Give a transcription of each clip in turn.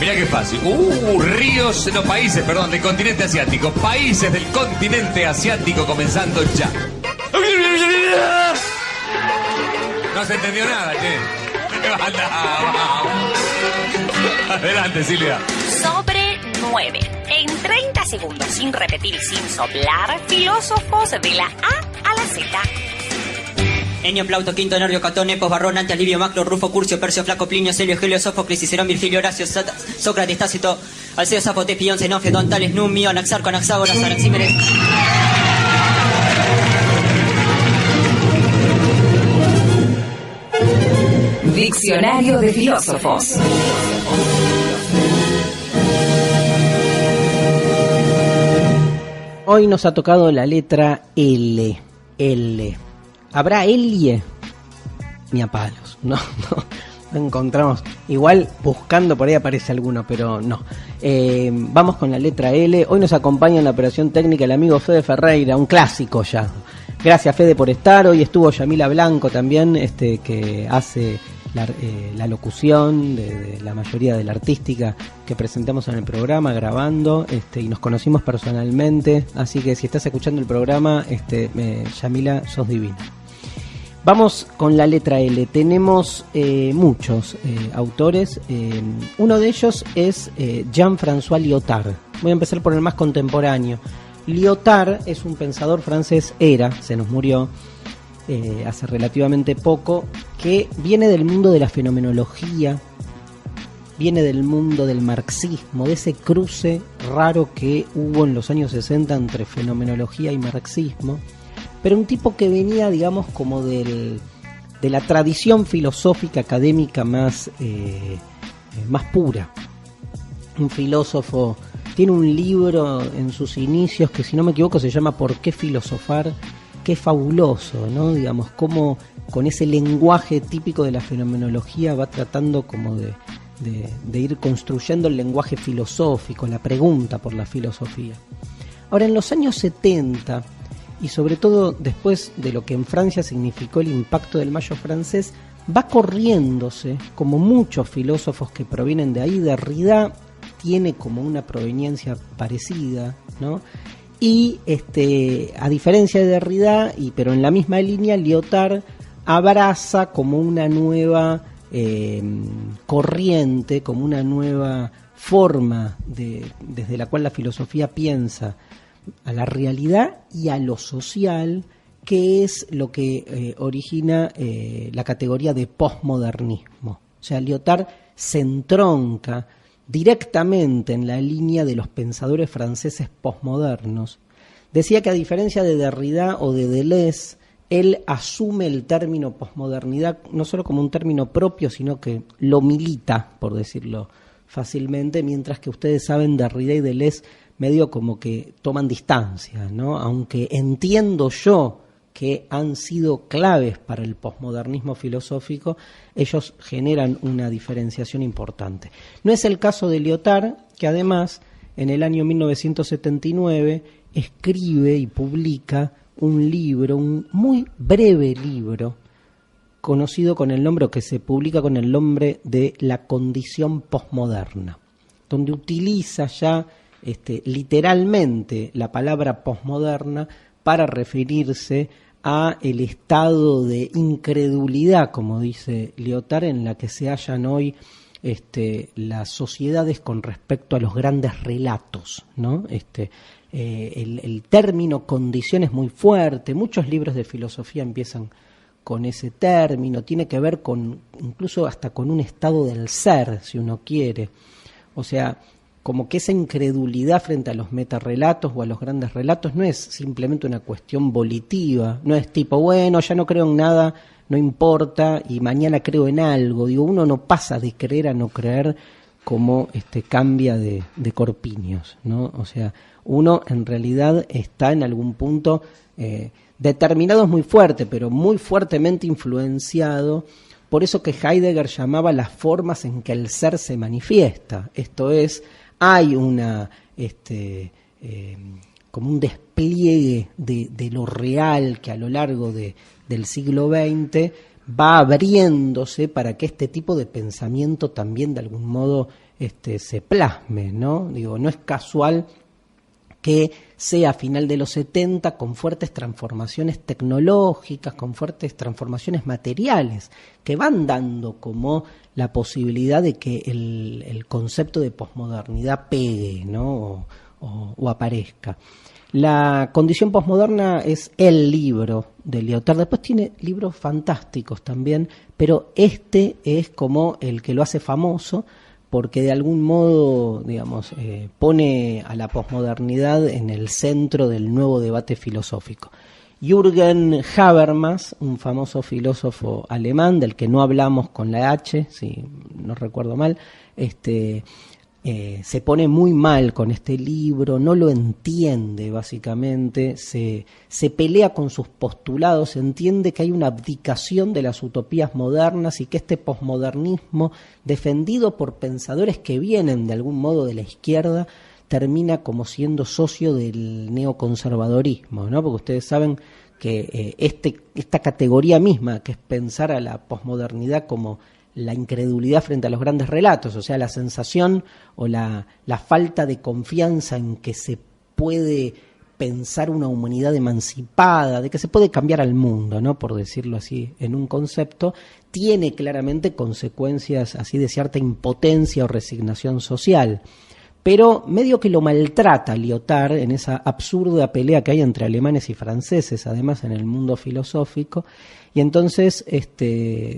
Mirá qué fácil. Ríos, no, países, perdón, del continente asiático. Países del continente asiático comenzando ya. No se entendió nada, che. Adelante, Silvia. Sobre 9. En 30 segundos, sin repetir y sin soplar, filósofos de la A a la Z. Enio, Plauto, Quinto, Nervio, Catón, Epos, Barrón, Antes, Livio, Macro, Rufo, Curcio, Percio, Flaco, Plinio, Celio, Helio, Sófocles, Cicerón, Virgilio, Horacio, Sócrates, Tácito, Alceo, Zapote, Pión, Zenófilo, Tales, Numio, Anaxarco, Anaxágoras, Anaxímenes. Diccionario de filósofos. Hoy nos ha tocado la letra L. L. ¿Habrá Elie? Ni a palos. No encontramos. Igual buscando por ahí aparece alguno, pero no. Vamos con la letra L. Hoy nos acompaña en la operación técnica el amigo Fede Ferreira, un clásico ya. Gracias, Fede, por estar. Hoy estuvo Yamila Blanco también, que hace la locución de la mayoría de la artística que presentamos en el programa, grabando, y nos conocimos personalmente, así que si estás escuchando el programa, Yamila, sos divina. Vamos con la letra L. Tenemos muchos autores. Uno de ellos es Jean-François Lyotard. Voy a empezar por el más contemporáneo. Lyotard es un pensador francés, se nos murió hace relativamente poco, que viene del mundo de la fenomenología, viene del mundo del marxismo, de ese cruce raro que hubo en los años 60 entre fenomenología y marxismo, pero un tipo que venía, digamos, como de la tradición filosófica académica más pura. Un filósofo, tiene un libro en sus inicios que, si no me equivoco, se llama ¿Por qué filosofar? Qué fabuloso, ¿no? Digamos, cómo con ese lenguaje típico de la fenomenología va tratando como de ir construyendo el lenguaje filosófico, la pregunta por la filosofía. Ahora, en los años 70, y sobre todo después de lo que en Francia significó el impacto del Mayo francés, va corriéndose, como muchos filósofos que provienen de ahí. Derrida tiene como una proveniencia parecida, ¿no? Y a diferencia de Derrida, pero en la misma línea, Lyotard abraza como una nueva corriente, como una nueva forma desde la cual la filosofía piensa a la realidad y a lo social, que es lo que origina la categoría de posmodernismo. O sea, Lyotard se entronca directamente en la línea de los pensadores franceses posmodernos. Decía que, a diferencia de Derrida o de Deleuze, él asume el término posmodernidad no solo como un término propio, sino que lo milita, por decirlo fácilmente, mientras que ustedes saben, Derrida y Deleuze medio como que toman distancia, ¿no? Aunque entiendo yo que han sido claves para el posmodernismo filosófico, ellos generan una diferenciación importante. No es el caso de Lyotard, que además en el año 1979 escribe y publica un libro, un muy breve libro, conocido con el nombre, o que se publica con el nombre de La condición posmoderna, donde utiliza ya literalmente la palabra posmoderna para referirse a el estado de incredulidad, como dice Lyotard, en la que se hallan hoy las sociedades con respecto a los grandes relatos, ¿no? El término condición es muy fuerte, muchos libros de filosofía empiezan con ese término, tiene que ver con incluso hasta con un estado del ser, si uno quiere. O sea, como que esa incredulidad frente a los metarrelatos o a los grandes relatos no es simplemente una cuestión volitiva, no es tipo, bueno, ya no creo en nada, no importa, y mañana creo en algo. Digo, uno no pasa de creer a no creer como cambia de corpiños, ¿no? O sea, uno en realidad está en algún punto determinado, es muy fuerte, pero muy fuertemente influenciado por eso que Heidegger llamaba las formas en que el ser se manifiesta. Esto es, hay una como un despliegue de lo real que a lo largo del siglo XX va abriéndose para que este tipo de pensamiento también de algún modo se plasme, ¿no? Digo, no es casual que sea a final de los 70 con fuertes transformaciones tecnológicas, con fuertes transformaciones materiales, que van dando como la posibilidad de que el concepto de posmodernidad pegue, ¿no? o aparezca. La condición posmoderna es el libro de Lyotard. Después tiene libros fantásticos también, pero este es como el que lo hace famoso, porque de algún modo, digamos, pone a la posmodernidad en el centro del nuevo debate filosófico. Jürgen Habermas, un famoso filósofo alemán del que no hablamos con la H, si no recuerdo mal, se pone muy mal con este libro, no lo entiende básicamente, se pelea con sus postulados, entiende que hay una abdicación de las utopías modernas y que este posmodernismo, defendido por pensadores que vienen de algún modo de la izquierda, termina como siendo socio del neoconservadorismo, ¿no? Porque ustedes saben que esta categoría misma, que es pensar a la posmodernidad como la incredulidad frente a los grandes relatos, o sea, la sensación o la falta de confianza en que se puede pensar una humanidad emancipada, de que se puede cambiar al mundo, ¿no? Por decirlo así, en un concepto, tiene claramente consecuencias así de cierta impotencia o resignación social. Pero medio que lo maltrata Lyotard en esa absurda pelea que hay entre alemanes y franceses, además en el mundo filosófico, y entonces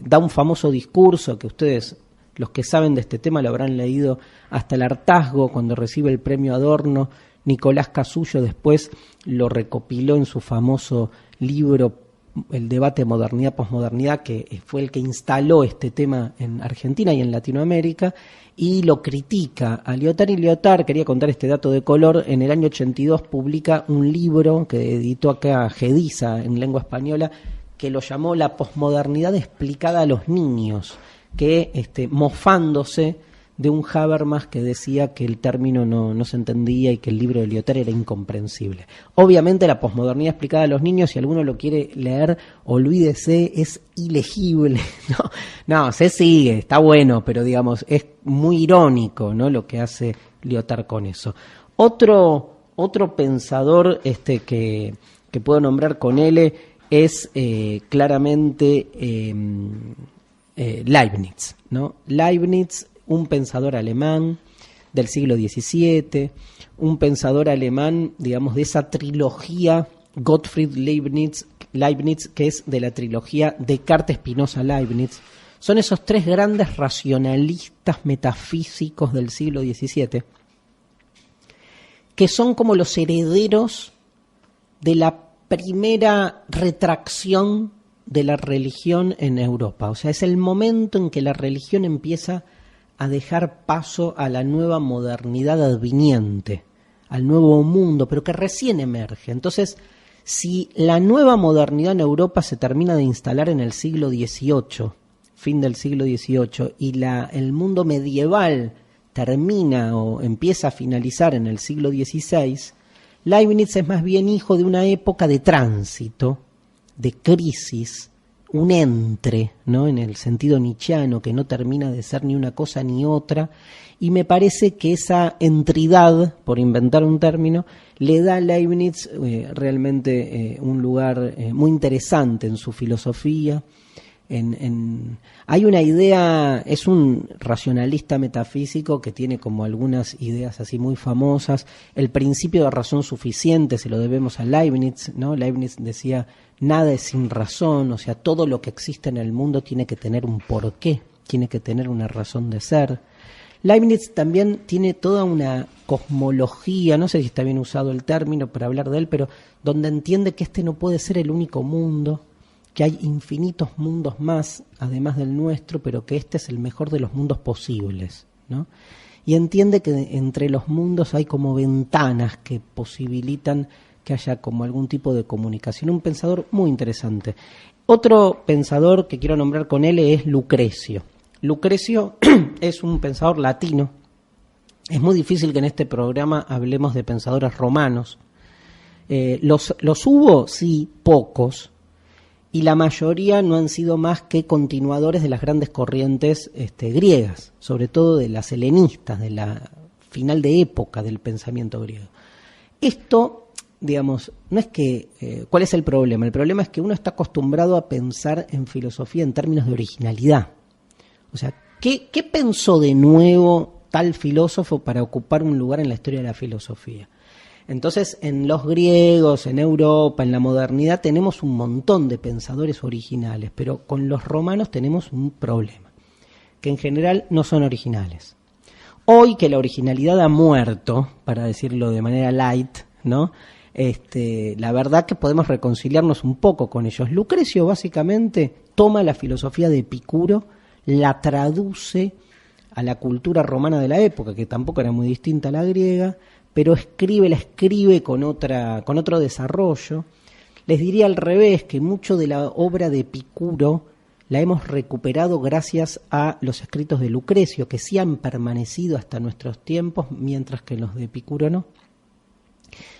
da un famoso discurso que ustedes, los que saben de este tema, lo habrán leído hasta el hartazgo cuando recibe el premio Adorno. Nicolás Casullo después lo recopiló en su famoso libro El debate modernidad-posmodernidad, que fue el que instaló este tema en Argentina y en Latinoamérica, y lo critica a Lyotard. Y Lyotard, quería contar este dato de color, en el año 82 publica un libro que editó acá Gediza en lengua española, que lo llamó La posmodernidad explicada a los niños, que mofándose de un Habermas que decía que el término no se entendía y que el libro de Lyotard era incomprensible. Obviamente la posmodernidad explicada a los niños, si alguno lo quiere leer, olvídese, es ilegible. No, se sigue, está bueno, pero digamos, es muy irónico, ¿no?, lo que hace Lyotard con eso. Otro pensador que puedo nombrar con él es claramente Leibniz, ¿no? Leibniz, un pensador alemán del siglo XVII, un pensador alemán, digamos, de esa trilogía Gottfried Leibniz, que es de la trilogía Descartes, Spinoza, Leibniz. Son esos tres grandes racionalistas metafísicos del siglo XVII, que son como los herederos de la primera retracción de la religión en Europa. O sea, es el momento en que la religión empieza a dejar paso a la nueva modernidad adviniente, al nuevo mundo, pero que recién emerge. Entonces, si la nueva modernidad en Europa se termina de instalar en el siglo XVIII, fin del siglo XVIII, y el mundo medieval termina o empieza a finalizar en el siglo XVI, Leibniz es más bien hijo de una época de tránsito, de crisis, un entre, ¿no?, en el sentido nietzscheano, que no termina de ser ni una cosa ni otra, y me parece que esa entridad, por inventar un término, le da a Leibniz realmente un lugar muy interesante en su filosofía. Hay una idea, es un racionalista metafísico que tiene como algunas ideas así muy famosas. El principio de razón suficiente se lo debemos a Leibniz, ¿no? Leibniz decía: nada es sin razón, o sea, todo lo que existe en el mundo tiene que tener un porqué, tiene que tener una razón de ser. Leibniz también tiene toda una cosmología, no sé si está bien usado el término para hablar de él, pero donde entiende que este no puede ser el único mundo, que hay infinitos mundos más, además del nuestro, pero que este es el mejor de los mundos posibles, ¿no? Y entiende que entre los mundos hay como ventanas que posibilitan que haya como algún tipo de comunicación. Un pensador muy interesante. Otro pensador que quiero nombrar con él es Lucrecio. Lucrecio es un pensador latino. Es muy difícil que en este programa hablemos de pensadores romanos. Los hubo, sí, pocos. y la mayoría no han sido más que continuadores de las grandes corrientes griegas, sobre todo de las helenistas, de la final de época del pensamiento griego. Esto, digamos, no es que... ¿cuál es el problema? El problema es que uno está acostumbrado a pensar en filosofía en términos de originalidad. O sea, ¿qué pensó de nuevo tal filósofo para ocupar un lugar en la historia de la filosofía? Entonces, en los griegos, en Europa, en la modernidad, tenemos un montón de pensadores originales, pero con los romanos tenemos un problema, que en general no son originales. Hoy que la originalidad ha muerto, para decirlo de manera light, ¿no? La verdad que podemos reconciliarnos un poco con ellos. Lucrecio básicamente toma la filosofía de Epicuro, la traduce a la cultura romana de la época, que tampoco era muy distinta a la griega, pero la escribe con otro desarrollo. Les diría al revés, que mucho de la obra de Epicuro la hemos recuperado gracias a los escritos de Lucrecio, que sí han permanecido hasta nuestros tiempos, mientras que los de Epicuro no.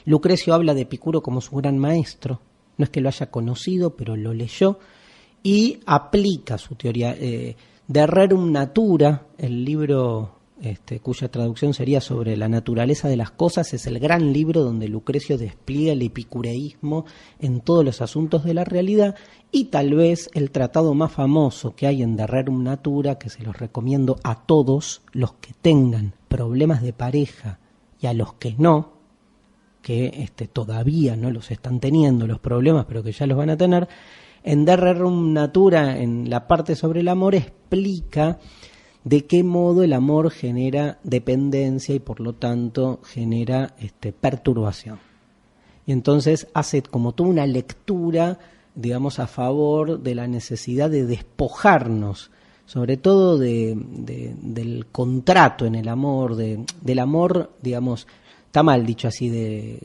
Lucrecio habla de Epicuro como su gran maestro, no es que lo haya conocido, pero lo leyó, y aplica su teoría. De Rerum Natura, el libro cuya traducción sería sobre la naturaleza de las cosas, es el gran libro donde Lucrecio despliega el epicureísmo en todos los asuntos de la realidad, y tal vez el tratado más famoso que hay en De Rerum Natura, que se los recomiendo a todos los que tengan problemas de pareja y a los que no, que todavía no los están teniendo los problemas, pero que ya los van a tener. En De Rerum Natura, en la parte sobre el amor, explica de qué modo el amor genera dependencia y por lo tanto genera perturbación. Y entonces hace como toda una lectura, digamos, a favor de la necesidad de despojarnos, sobre todo del contrato en el amor, del amor, digamos, está mal dicho así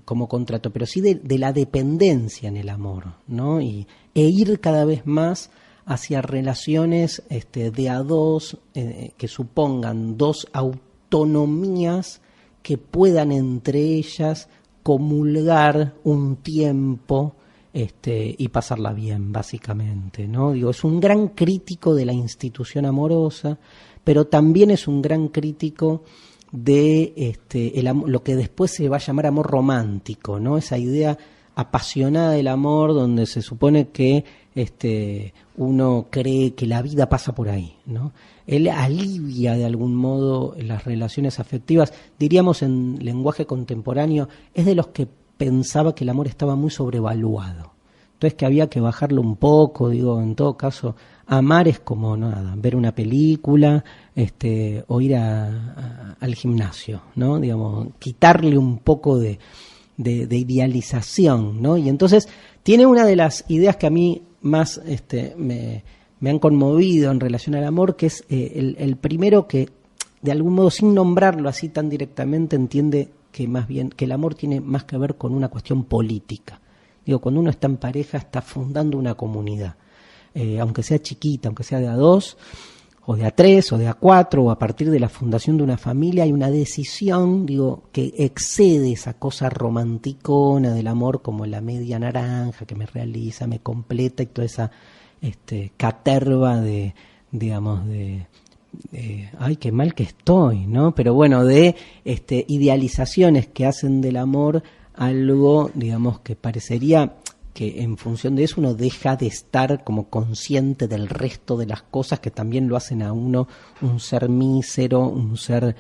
como contrato, pero sí de la dependencia en el amor, ¿no? E ir cada vez más hacia relaciones de a dos, que supongan dos autonomías que puedan entre ellas comulgar un tiempo y pasarla bien, básicamente, ¿no? Digo, es un gran crítico de la institución amorosa, pero también es un gran crítico de lo que después se va a llamar amor romántico, ¿no? Esa idea apasionada del amor donde se supone que uno cree que la vida pasa por ahí, ¿no? Él alivia de algún modo las relaciones afectivas, diríamos en lenguaje contemporáneo, es de los que pensaba que el amor estaba muy sobrevaluado, entonces que había que bajarlo un poco. Digo, en todo caso, amar es como nada, ver una película, o ir al gimnasio, ¿no? Digamos, quitarle un poco de idealización, ¿no? Y entonces tiene una de las ideas que a mí más me han conmovido en relación al amor, que es el primero que, de algún modo, sin nombrarlo así tan directamente, entiende que más bien que el amor tiene más que ver con una cuestión política. Digo, cuando uno está en pareja, está fundando una comunidad, aunque sea chiquita, aunque sea de a dos, o de a tres, o de a cuatro, o a partir de la fundación de una familia, hay una decisión, digo, que excede esa cosa romanticona del amor, como la media naranja que me realiza, me completa, y toda esa caterva de ay, qué mal que estoy, ¿no? Pero bueno, de idealizaciones que hacen del amor algo, digamos, que parecería que en función de eso uno deja de estar como consciente del resto de las cosas que también lo hacen a uno un ser mísero, un ser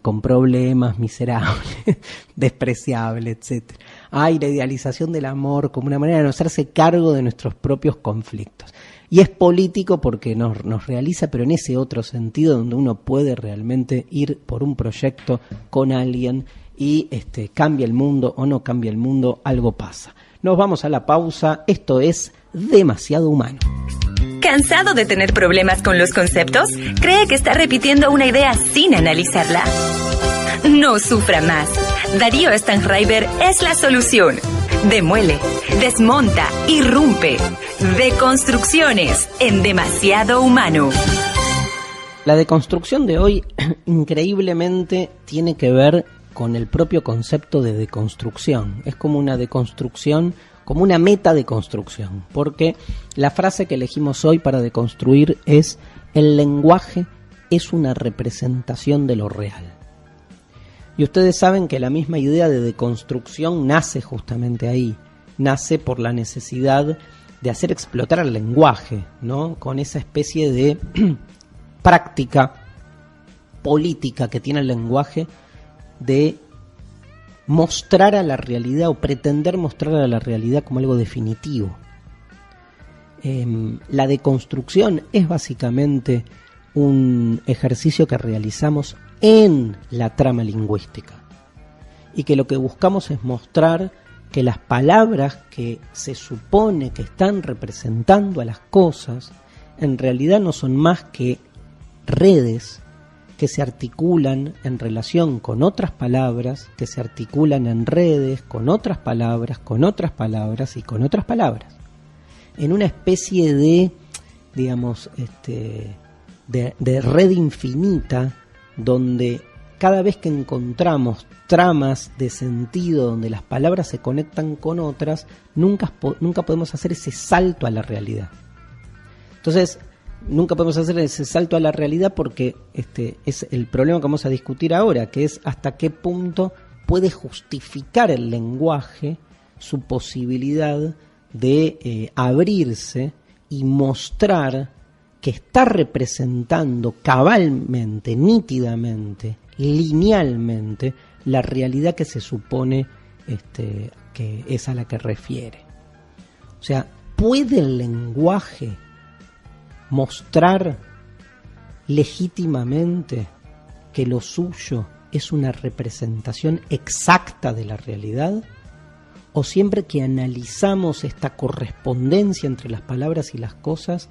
con problemas, miserable, despreciable, etcétera. Hay la idealización del amor como una manera de no hacerse cargo de nuestros propios conflictos. Y es político porque nos realiza, pero en ese otro sentido donde uno puede realmente ir por un proyecto con alguien y cambia el mundo o no cambia el mundo, algo pasa. Nos vamos a la pausa. Esto es Demasiado Humano. ¿Cansado de tener problemas con los conceptos? ¿Cree que está repitiendo una idea sin analizarla? No sufra más. Darío Stanraiver es la solución. Demuele, desmonta, irrumpe. Deconstrucciones en Demasiado Humano. La deconstrucción de hoy, increíblemente, tiene que ver con el propio concepto de deconstrucción. Es como una deconstrucción como una meta de construcción, porque la frase que elegimos hoy para deconstruir es: el lenguaje es una representación de lo real. Y ustedes saben que la misma idea de deconstrucción nace justamente ahí, nace por la necesidad de hacer explotar el lenguaje, ¿no? Con esa especie de práctica política que tiene el lenguaje de mostrar a la realidad o pretender mostrar a la realidad como algo definitivo. La deconstrucción es básicamente un ejercicio que realizamos en la trama lingüística y que lo que buscamos es mostrar que las palabras que se supone que están representando a las cosas en realidad no son más que redes que se articulan en relación con otras palabras, que se articulan en redes con otras palabras, con otras palabras y con otras palabras, en una especie de, digamos, de red infinita, donde cada vez que encontramos tramas de sentido donde las palabras se conectan con otras, nunca podemos hacer ese salto a la realidad. Entonces, nunca podemos hacer ese salto a la realidad porque es el problema que vamos a discutir ahora, que es hasta qué punto puede justificar el lenguaje su posibilidad de abrirse y mostrar que está representando cabalmente, nítidamente, linealmente, la realidad que se supone que es a la que refiere. O sea, ¿puede el lenguaje mostrar legítimamente que lo suyo es una representación exacta de la realidad? ¿O siempre que analizamos esta correspondencia entre las palabras y las cosas,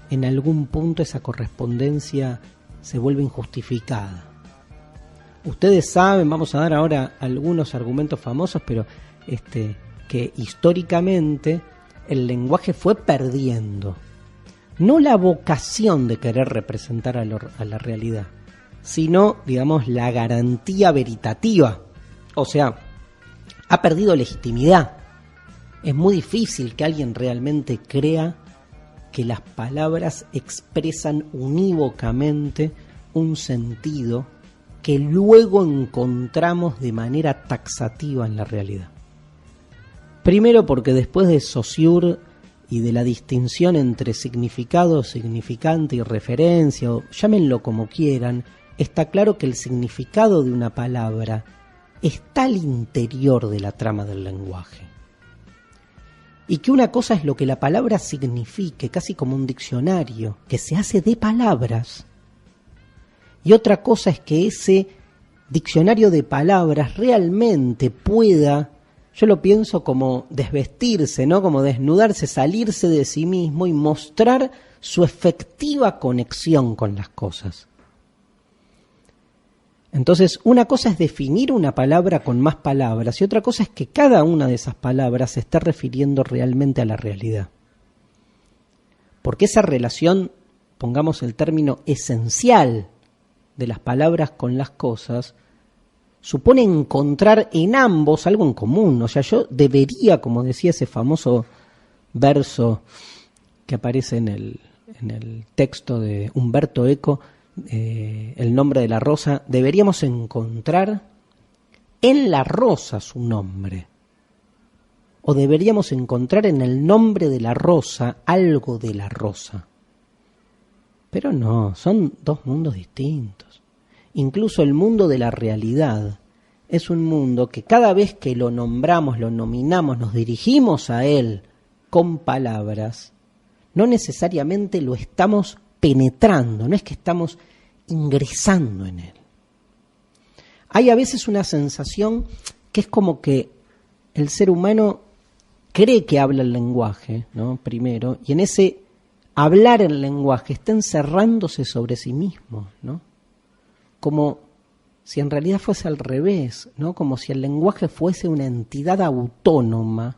en algún punto esa correspondencia se vuelve injustificada? Ustedes saben, vamos a dar ahora algunos argumentos famosos, pero que históricamente el lenguaje fue perdiendo no la vocación de querer representar a la realidad, sino, digamos, la garantía veritativa. O sea, ha perdido legitimidad. Es muy difícil que alguien realmente crea que las palabras expresan unívocamente un sentido que luego encontramos de manera taxativa en la realidad. Primero porque después de Saussure y de la distinción entre significado, significante y referencia, o llámenlo como quieran, está claro que el significado de una palabra está al interior de la trama del lenguaje. Y que una cosa es lo que la palabra signifique, casi como un diccionario, que se hace de palabras, y otra cosa es que ese diccionario de palabras realmente pueda, yo lo pienso como desvestirse, ¿no? Como desnudarse, salirse de sí mismo y mostrar su efectiva conexión con las cosas. Entonces, una cosa es definir una palabra con más palabras y otra cosa es que cada una de esas palabras se esté refiriendo realmente a la realidad. Porque esa relación, pongamos el término esencial de las palabras con las cosas, supone encontrar en ambos algo en común. O sea, yo debería, como decía ese famoso verso que aparece en el texto de Umberto Eco, El nombre de la rosa, deberíamos encontrar en la rosa su nombre. O deberíamos encontrar en el nombre de la rosa algo de la rosa. Pero no, son dos mundos distintos. Incluso el mundo de la realidad es un mundo que cada vez que lo nombramos, lo nominamos, nos dirigimos a él con palabras, no necesariamente lo estamos penetrando, no es que estamos ingresando en él. Hay a veces una sensación que es como que el ser humano cree que habla el lenguaje, ¿no? Primero, y en ese hablar el lenguaje está encerrándose sobre sí mismo, ¿no? Como si en realidad fuese al revés, ¿no? Como si el lenguaje fuese una entidad autónoma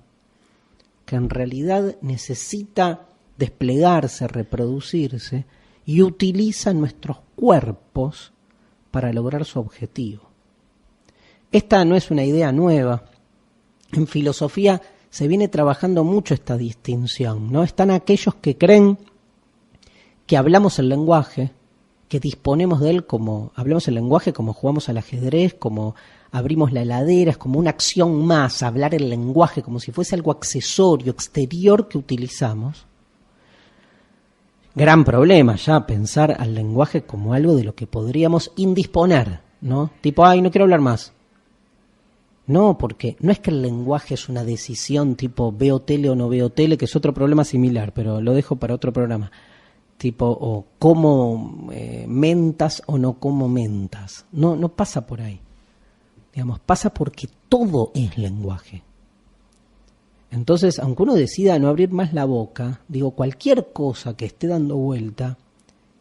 que en realidad necesita desplegarse, reproducirse y utiliza nuestros cuerpos para lograr su objetivo. Esta no es una idea nueva. En filosofía se viene trabajando mucho esta distinción, ¿no? Están aquellos que creen que hablamos el lenguaje, que disponemos de él como, hablamos el lenguaje como jugamos al ajedrez, como abrimos la heladera, es como una acción más, hablar el lenguaje como si fuese algo accesorio, exterior que utilizamos. Gran problema ya pensar al lenguaje como algo de lo que podríamos indisponer, ¿no? Tipo, ay, no quiero hablar más. No, porque no es que el lenguaje es una decisión tipo veo tele o no veo tele, que es otro problema similar, pero lo dejo para otro programa. Tipo, o cómo mentas o no cómo mentas. No, no pasa por ahí. Digamos, pasa porque todo es lenguaje. Entonces, aunque uno decida no abrir más la boca, digo, cualquier cosa que esté dando vuelta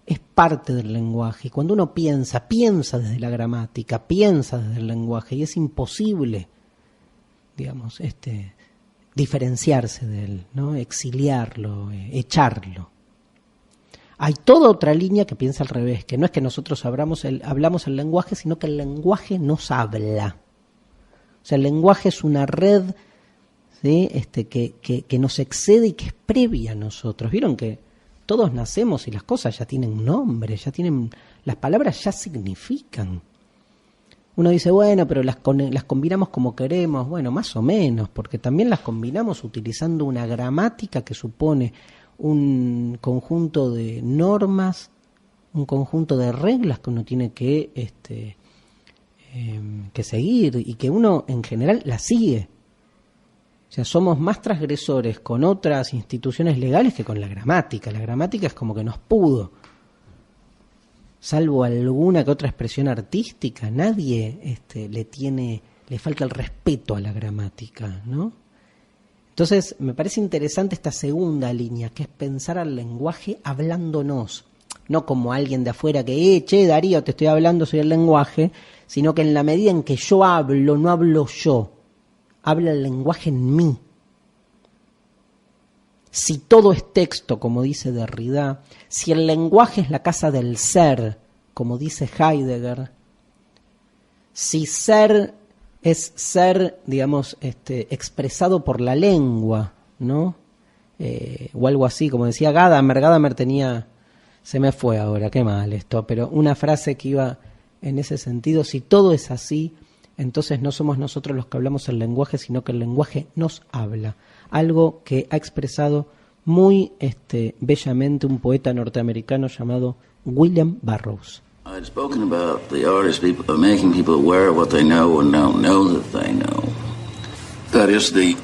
es parte del lenguaje. Y cuando uno piensa desde la gramática, piensa desde el lenguaje, y es imposible, digamos, diferenciarse de él, ¿no? Exiliarlo, echarlo. Hay toda otra línea que piensa al revés, que no es que nosotros hablamos el lenguaje, sino que el lenguaje nos habla. O sea, el lenguaje es una red, ¿sí? que nos excede y que es previa a nosotros. ¿Vieron que todos nacemos y las cosas ya tienen nombre, las palabras ya significan? Uno dice, bueno, pero las combinamos como queremos. Bueno, más o menos, porque también las combinamos utilizando una gramática que supone un conjunto de normas, un conjunto de reglas que uno tiene que seguir y que uno en general las sigue. O sea, somos más transgresores con otras instituciones legales que con la gramática. La gramática es como que nos pudo. Salvo alguna que otra expresión artística, nadie le falta el respeto a la gramática, ¿no? Entonces, me parece interesante esta segunda línea, que es pensar al lenguaje hablándonos. No como alguien de afuera que, che, Darío, te estoy hablando, soy el lenguaje, sino que en la medida en que yo hablo, no hablo yo, habla el lenguaje en mí. Si todo es texto, como dice Derrida, si el lenguaje es la casa del ser, como dice Heidegger, si ser es ser, digamos, expresado por la lengua, ¿no? O algo así, como decía Gadamer tenía, se me fue ahora, qué mal esto, pero una frase que iba en ese sentido, si todo es así, entonces no somos nosotros los que hablamos el lenguaje, sino que el lenguaje nos habla. Algo que ha expresado muy bellamente un poeta norteamericano llamado William Burroughs. I'd spoken about the artist making people aware of what they know and don't know that they know. That is, the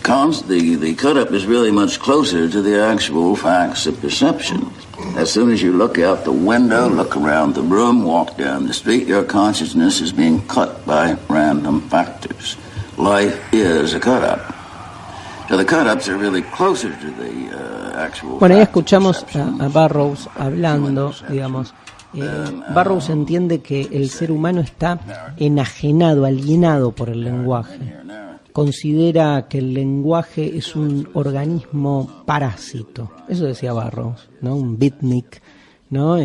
cut-up is really much closer to the actual facts of perception. As soon as you look out the window, look around the room, walk down the street, your consciousness is being cut by random factors. Life is a cut-up. So the cut-ups are really closer to the actual. Bueno, ahí escuchamos a Burroughs hablando, digamos. Burroughs entiende que el ser humano está enajenado, alienado por el lenguaje. Considera que el lenguaje es un organismo parásito. Eso decía Burroughs, ¿no? Un beatnik, ¿no?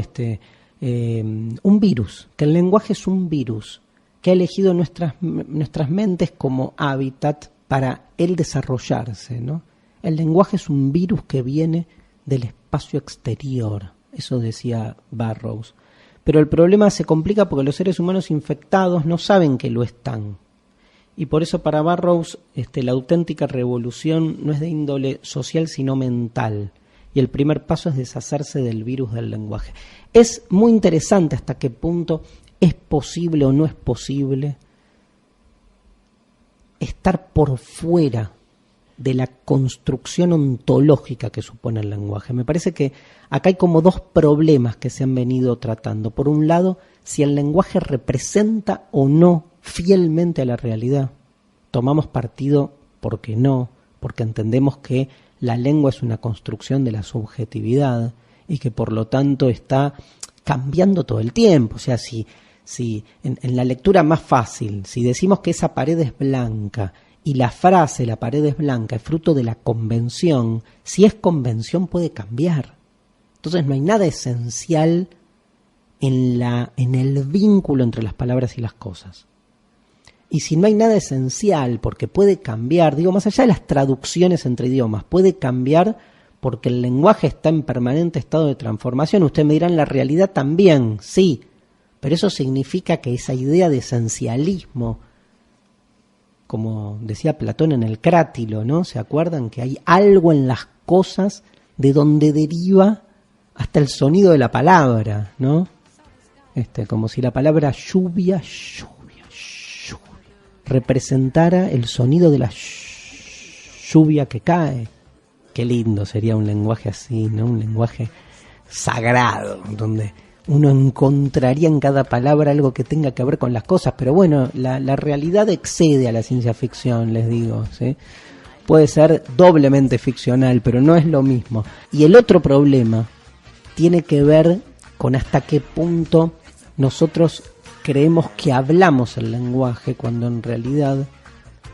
Un virus. Que el lenguaje es un virus que ha elegido nuestras mentes como hábitat para él desarrollarse, ¿no? El lenguaje es un virus que viene del espacio exterior. Eso decía Burroughs. Pero el problema se complica porque los seres humanos infectados no saben que lo están. Y por eso para Burroughs la auténtica revolución no es de índole social sino mental. Y el primer paso es deshacerse del virus del lenguaje. Es muy interesante hasta qué punto es posible o no es posible estar por fuera de la construcción ontológica que supone el lenguaje. Me parece que acá hay como dos problemas que se han venido tratando. Por un lado, si el lenguaje representa o no fielmente a la realidad. Tomamos partido porque no, porque entendemos que la lengua es una construcción de la subjetividad y que por lo tanto está cambiando todo el tiempo. O sea, si en la lectura más fácil, si decimos que esa pared es blanca y la frase la pared es blanca es fruto de la convención, si es convención puede cambiar. Entonces no hay nada esencial en el vínculo entre las palabras y las cosas. Y si no hay nada esencial, porque puede cambiar, digo, más allá de las traducciones entre idiomas, puede cambiar porque el lenguaje está en permanente estado de transformación. Ustedes me dirán, la realidad también, sí, pero eso significa que esa idea de esencialismo, como decía Platón en el Crátilo, ¿no? ¿Se acuerdan? Que hay algo en las cosas de donde deriva hasta el sonido de la palabra, ¿no? Como si la palabra lluvia representara el sonido de la lluvia que cae. Qué lindo sería un lenguaje así, ¿no? Un lenguaje sagrado, donde uno encontraría en cada palabra algo que tenga que ver con las cosas. Pero bueno, la realidad excede a la ciencia ficción, les digo, ¿sí? Puede ser doblemente ficcional, pero no es lo mismo. Y el otro problema tiene que ver con hasta qué punto nosotros creemos que hablamos el lenguaje, cuando en realidad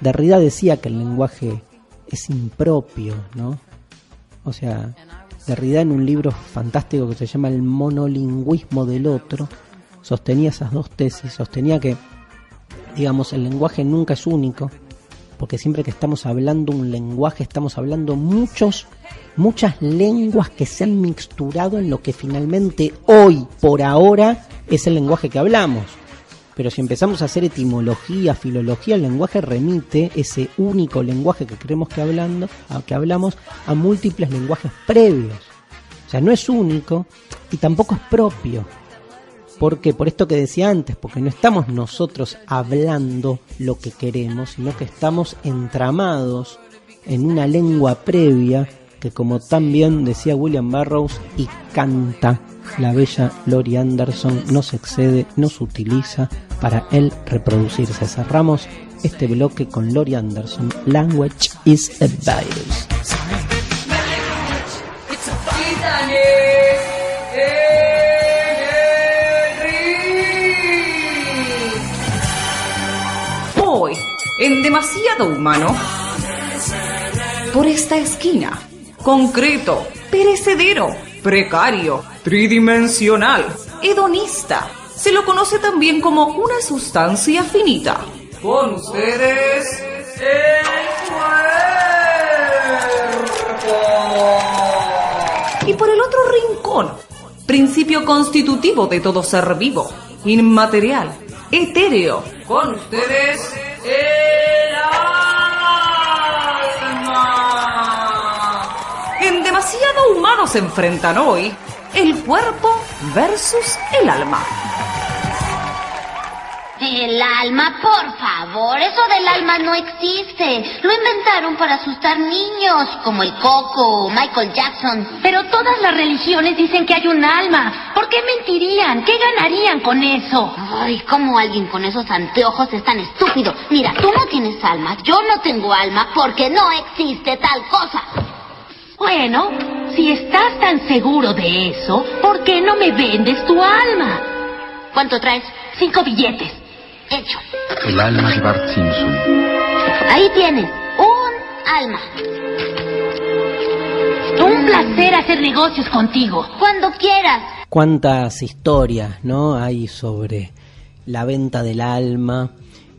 Derrida decía que el lenguaje es impropio, ¿no? O sea, Derrida en un libro fantástico que se llama El monolingüismo del otro, sostenía esas dos tesis, sostenía que, digamos, el lenguaje nunca es único, porque siempre que estamos hablando un lenguaje, estamos hablando muchas lenguas que se han mixturado en lo que finalmente hoy, por ahora, es el lenguaje que hablamos. Pero si empezamos a hacer etimología, filología, el lenguaje remite ese único lenguaje que creemos que hablamos a múltiples lenguajes previos. O sea, no es único y tampoco es propio. ¿Por qué? Por esto que decía antes, porque no estamos nosotros hablando lo que queremos, sino que estamos entramados en una lengua previa que, como tan bien decía William Burroughs y canta la bella Laurie Anderson, nos excede, nos utiliza para él reproducirse. Cerramos este bloque con Laurie Anderson, Language is a Virus. Hoy, en Demasiado Humano, por esta esquina, concreto, perecedero, precario, tridimensional, hedonista, se lo conoce también como una sustancia finita. Con ustedes, el cuerpo. Y por el otro rincón, principio constitutivo de todo ser vivo, inmaterial, etéreo. Con ustedes, el alma. En Demasiado Humano se enfrentan hoy el cuerpo versus el alma. El alma, por favor, eso del alma no existe. Lo inventaron para asustar niños, como el Coco o Michael Jackson. Pero todas las religiones dicen que hay un alma. ¿Por qué mentirían? ¿Qué ganarían con eso? Ay, ¿cómo alguien con esos anteojos es tan estúpido? Mira, tú no tienes alma, yo no tengo alma, porque no existe tal cosa. Bueno, si estás tan seguro de eso, ¿por qué no me vendes tu alma? ¿Cuánto traes? 5 billetes. Hecho. El alma de Bart Simpson. Ahí tienes, un alma. Un placer hacer negocios contigo. Cuando quieras. Cuántas historias, ¿no?, hay sobre la venta del alma,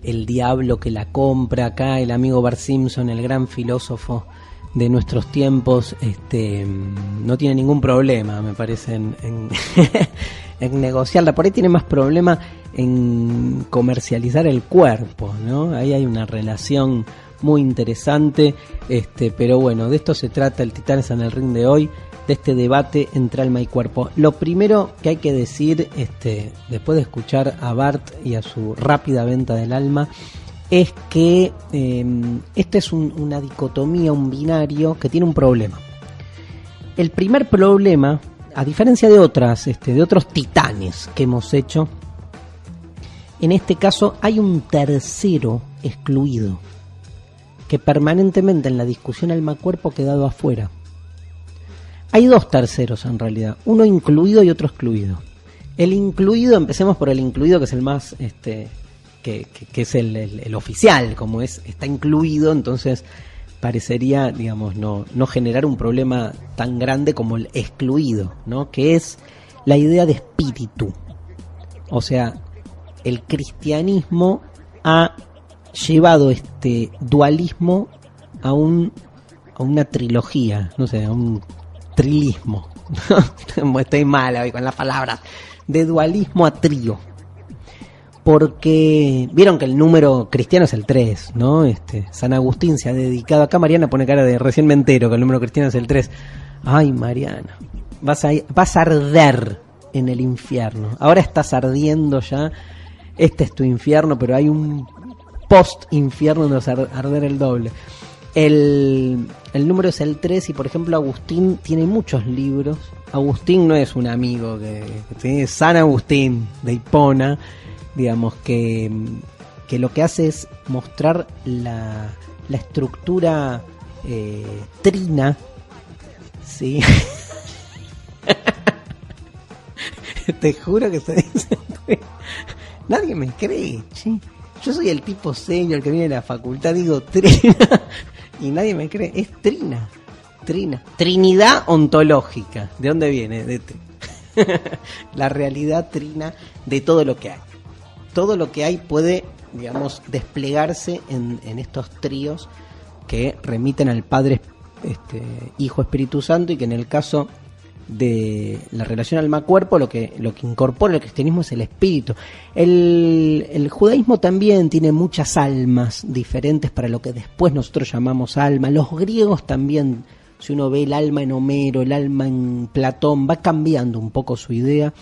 el diablo que la compra. Acá el amigo Bart Simpson, el gran filósofo de nuestros tiempos, no tiene ningún problema, me parece, en negociarla. Por ahí tiene más problema en comercializar el cuerpo, ¿no? Ahí hay una relación muy interesante, pero bueno, de esto se trata el Titanes en el Ring de hoy, de este debate entre alma y cuerpo. Lo primero que hay que decir, después de escuchar a Bart y a su rápida venta del alma, es que esta es una dicotomía, un binario que tiene un problema. El primer problema, a diferencia de otros titanes que hemos hecho, en este caso hay un tercero excluido que permanentemente en la discusión alma-cuerpo ha quedado afuera. Hay dos terceros en realidad, uno incluido y otro excluido. El incluido, empecemos por el incluido, que es el más que es el oficial, como está incluido, entonces parecería, digamos, no generar un problema tan grande como el excluido, ¿no?, que es la idea de espíritu. O sea, el cristianismo ha llevado este dualismo a una trilogía, no sé, a un trilismo. Estoy mal hoy con las palabras. De dualismo a trío. Porque vieron que el número cristiano es el 3, ¿no? San Agustín se ha dedicado. Acá Mariana pone cara de recién me entero que el número cristiano es el 3. Ay, Mariana, vas a arder en el infierno. Ahora estás ardiendo ya. Este es tu infierno, pero hay un post-infierno donde vas a arder el doble. El número es el 3 y, por ejemplo, Agustín tiene muchos libros. Agustín no es un amigo que tiene San Agustín de Hipona, digamos, que lo que hace es mostrar la estructura trina, ¿sí? Te juro que se dice... Nadie me cree, ¿sí? Yo soy el tipo serio, el que viene de la facultad, digo trina, y nadie me cree. Es trina. Trinidad ontológica. ¿De dónde viene? La realidad trina de todo lo que hay. Todo lo que hay puede, digamos, desplegarse en estos tríos que remiten al Padre, Hijo, Espíritu Santo, y que en el caso de la relación alma-cuerpo lo que incorpora el cristianismo es el espíritu. El judaísmo también tiene muchas almas diferentes para lo que después nosotros llamamos alma. Los griegos también, si uno ve el alma en Homero, el alma en Platón, va cambiando un poco su idea.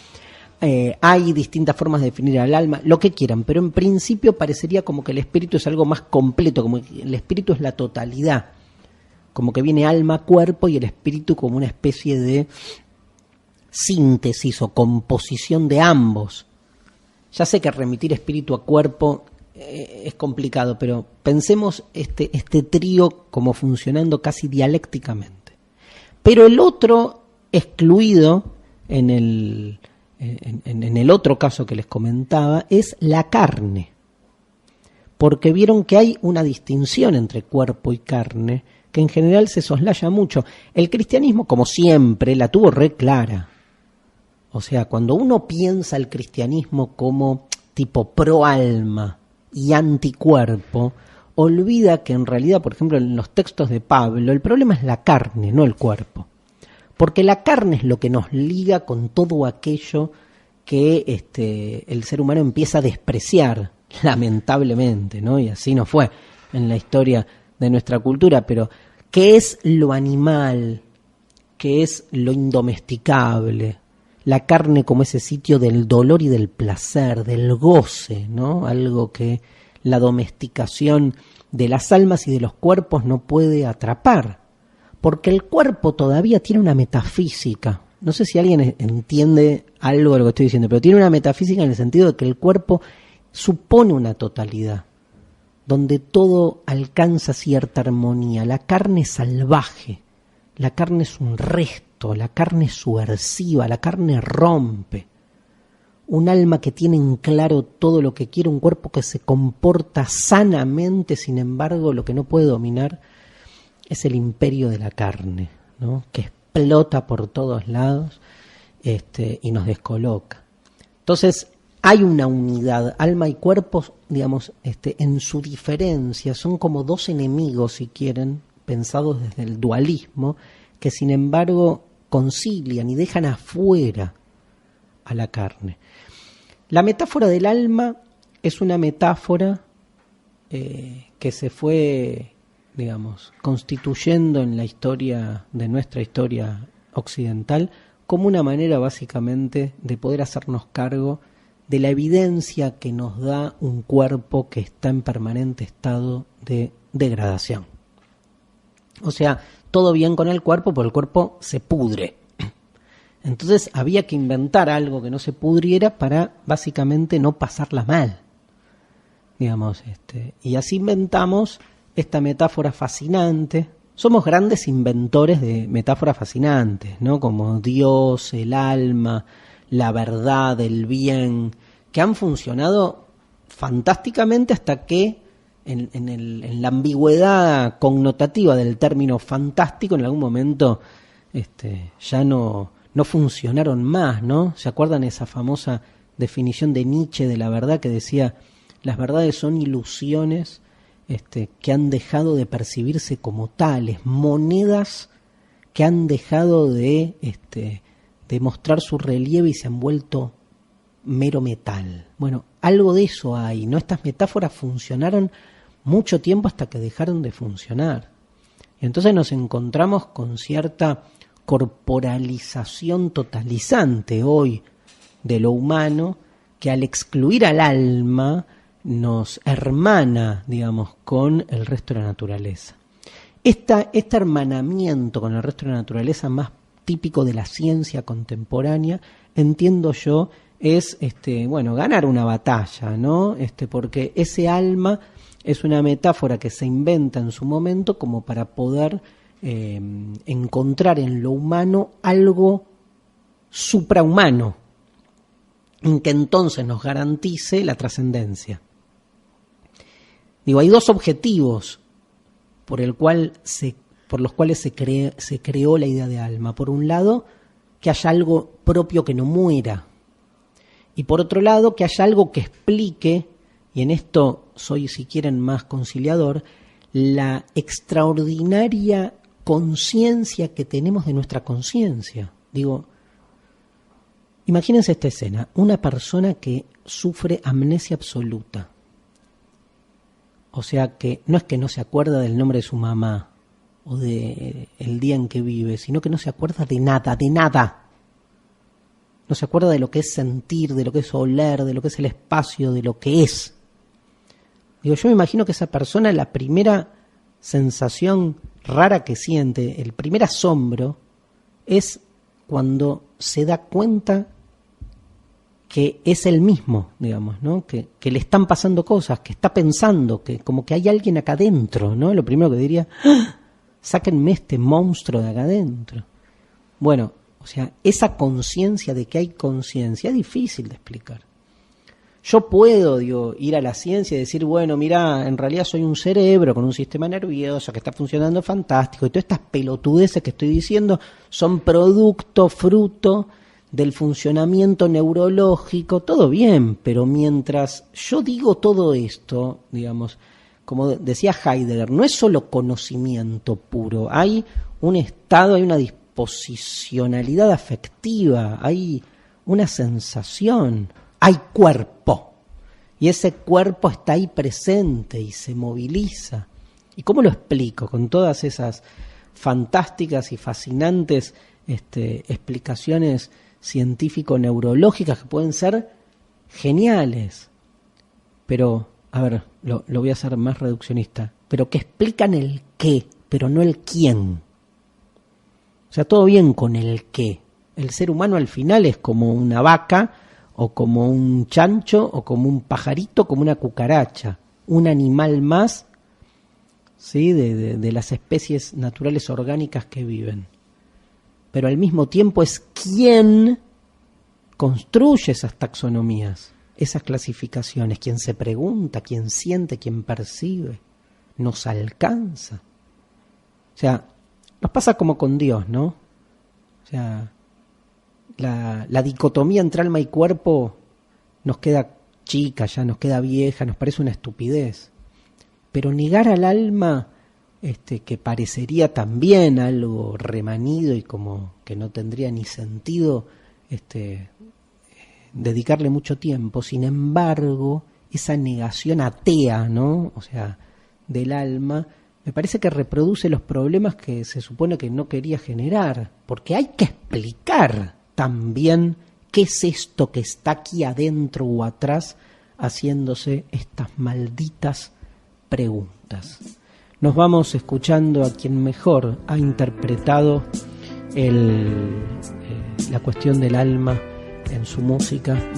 Hay distintas formas de definir al alma, lo que quieran, pero en principio parecería como que el espíritu es algo más completo, como que el espíritu es la totalidad. Como que viene alma, cuerpo y el espíritu como una especie de síntesis o composición de ambos. Ya sé que remitir espíritu a cuerpo es complicado, pero pensemos este trío como funcionando casi dialécticamente. Pero el otro excluido en el otro caso que les comentaba es la carne. Porque vieron que hay una distinción entre cuerpo y carne que en general se soslaya mucho. El cristianismo, como siempre, la tuvo re clara. O sea, cuando uno piensa el cristianismo como tipo pro alma y anticuerpo, olvida que en realidad, por ejemplo, en los textos de Pablo, el problema es la carne, no el cuerpo. Porque la carne es lo que nos liga con todo aquello que el ser humano empieza a despreciar, lamentablemente, ¿no? Y así no fue en la historia de nuestra cultura, pero ¿qué es lo animal? ¿Qué es lo indomesticable? La carne como ese sitio del dolor y del placer, del goce, ¿no? Algo que la domesticación de las almas y de los cuerpos no puede atrapar, porque el cuerpo todavía tiene una metafísica. No sé si alguien entiende algo de lo que estoy diciendo, pero tiene una metafísica en el sentido de que el cuerpo supone una totalidad, donde todo alcanza cierta armonía. La carne es salvaje, la carne es un resto, la carne es subversiva, la carne rompe. Un alma que tiene en claro todo lo que quiere, un cuerpo que se comporta sanamente, sin embargo, lo que no puede dominar es el imperio de la carne, ¿no? Que explota por todos lados y nos descoloca. Entonces, hay una unidad, alma y cuerpo, digamos, en su diferencia, son como dos enemigos, si quieren, pensados desde el dualismo, que sin embargo concilian y dejan afuera a la carne. La metáfora del alma es una metáfora que se fue, digamos, constituyendo en la historia de nuestra historia occidental como una manera básicamente de poder hacernos cargo de la evidencia que nos da un cuerpo que está en permanente estado de degradación. O sea, todo bien con el cuerpo, pero el cuerpo se pudre. Entonces había que inventar algo que no se pudriera para básicamente no pasarla mal. Digamos, y así inventamos esta metáfora fascinante. Somos grandes inventores de metáforas fascinantes, ¿no? Como Dios, el alma, la verdad, el bien, que han funcionado fantásticamente hasta que en la ambigüedad connotativa del término fantástico en algún momento ya no funcionaron más, ¿no? ¿Se acuerdan esa famosa definición de Nietzsche de la verdad que decía: Las verdades son ilusiones que han dejado de percibirse como tales, monedas que han dejado de mostrar su relieve y se han vuelto mero metal. Bueno, algo de eso hay, ¿no? Estas metáforas funcionaron mucho tiempo hasta que dejaron de funcionar. Y entonces nos encontramos con cierta corporalización totalizante hoy de lo humano, que al excluir al alma nos hermana, digamos, con el resto de la naturaleza. Este hermanamiento con el resto de la naturaleza, más típico de la ciencia contemporánea, entiendo yo, es ganar una batalla, ¿no? Porque ese alma es una metáfora que se inventa en su momento como para poder encontrar en lo humano algo suprahumano, en que entonces nos garantice la trascendencia. Digo, hay dos objetivos por los cuales se creó la idea de alma. Por un lado, que haya algo propio que no muera. Y por otro lado, que haya algo que explique, y en esto soy, si quieren, más conciliador, la extraordinaria conciencia que tenemos de nuestra conciencia. Digo, imagínense esta escena, una persona que sufre amnesia absoluta. O sea que no es que no se acuerda del nombre de su mamá o del día en que vive, sino que no se acuerda de nada, de nada. No se acuerda de lo que es sentir, de lo que es oler, de lo que es el espacio, de lo que es. Digo, yo me imagino que esa persona, la primera sensación rara que siente, el primer asombro, es cuando se da cuenta que es él mismo, digamos, ¿no? Que le están pasando cosas, que está pensando, que como que hay alguien acá adentro, ¿no? Lo primero que diría, ¡ah! Sáquenme este monstruo de acá adentro. Bueno, o sea, esa conciencia de que hay conciencia es difícil de explicar. Yo puedo, ir a la ciencia y decir, bueno, mira, en realidad soy un cerebro con un sistema nervioso que está funcionando fantástico, y todas estas pelotudeces que estoy diciendo son fruto del funcionamiento neurológico, todo bien, pero mientras yo digo todo esto, digamos, como decía Heidegger, no es solo conocimiento puro, hay un estado, hay una disposicionalidad afectiva, hay una sensación, hay cuerpo, y ese cuerpo está ahí presente y se moviliza. ¿Y cómo lo explico? Con todas esas fantásticas y fascinantes explicaciones científico-neurológicas que pueden ser geniales, pero, a ver, lo voy a hacer más reduccionista, pero que explican el qué, pero no el quién. O sea, todo bien con el qué. El ser humano al final es como una vaca, o como un chancho, o como un pajarito, como una cucaracha, un animal más, ¿sí? de las especies naturales orgánicas que viven. Pero al mismo tiempo es quien construye esas taxonomías, esas clasificaciones, quien se pregunta, quien siente, quien percibe, nos alcanza. O sea, nos pasa como con Dios, ¿no? O sea, la dicotomía entre alma y cuerpo nos queda chica, ya nos queda vieja, nos parece una estupidez. Pero negar al alma, que parecería también algo remanido y como que no tendría ni sentido, dedicarle mucho tiempo. Sin embargo, esa negación atea, ¿no? O sea, del alma, me parece que reproduce los problemas que se supone que no quería generar, porque hay que explicar también qué es esto que está aquí adentro o atrás haciéndose estas malditas preguntas. Nos vamos escuchando a quien mejor ha interpretado la cuestión del alma en su música.